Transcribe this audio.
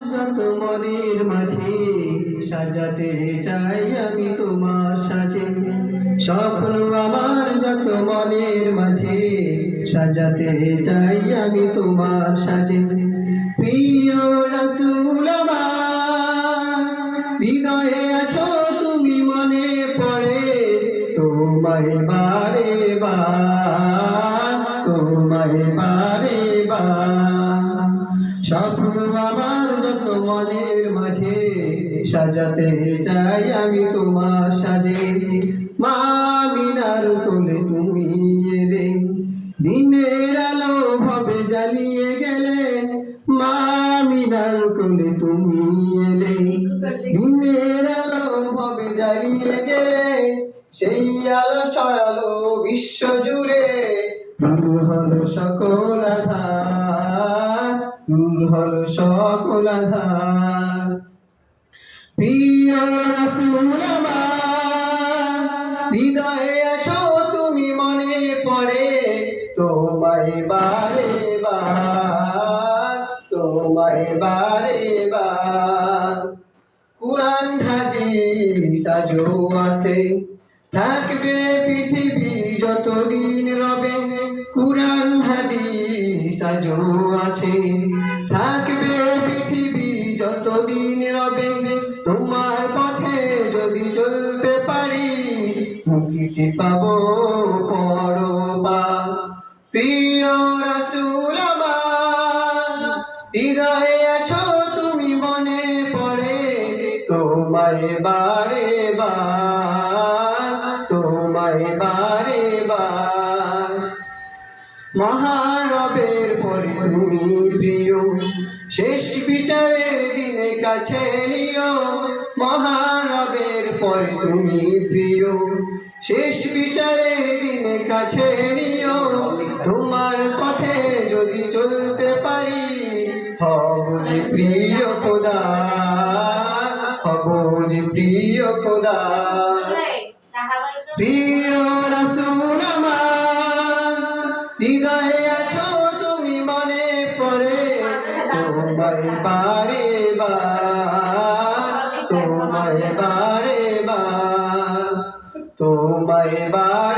যত মনের মাঝে সাজাতে চাই আমি তোমার সাজে, স্বপ্ন আমার যত মনের মাঝে সাজাতে চাই আমি তোমার সাজে। প্রিয় রাসূল আমার, হৃদয়ে আছো তুমি, মনে পড়ে তোমায় বারে বার, তোমায় বারে বার। স্বপ্ন আমার যত মনের মাঝে সাজাতে চাই আমি তোমার সাজে। মা আমিনার কোলে তুমি এলে, দিনের আলো ভাবে জ্বালিয়ে গেলে। মা আমিনার কোলে তুমি এলে, দিনের আলো ভাবে জ্বালিয়ে গেলে। সেই আলো ছড়ালো বিশ্ব জুড়ে, দূর হলো সকল আঁধার, দূর হলো সকল আঁধার। প্রিয় রাসূল আমার, হৃদয়ে আছো তুমি, মনে পড়ে তোমায় বারে বার, তোমায় বারে বার। কুরআন হাদিস আজও আছে, থাকবে পৃথিবী যতদিন রবে। কুরআন হাদিস আজও আছে, থাকবে পৃথিবী যতদিন রবে। তোমার পথে যদি চলতে পারি, মুক্তি পাবো পরবার। প্রিয় রাসূল আমার, হৃদয়ে আছো তুমি, মনে পড়ে তোমায় বারে বার, তোমায় বারে বার। মহারবের পরে তুমি প্রিয়, শেষ বিচারের দিনে কাছে নিও। মহারবের পরে তুমি প্রিয়, শেষ বিচারের দিনে কাছে নিও। তোমার পথে যদি চলতে পারি, হব যে প্রিয় খোদা, হব যে প্রিয় খোদা। প্রিয় রাসূল আমার, হৃদয়ে আছো তুমি, মনে পড়ে তোমায় বারে বার, তোমায় বারে বার, তোমায় বার।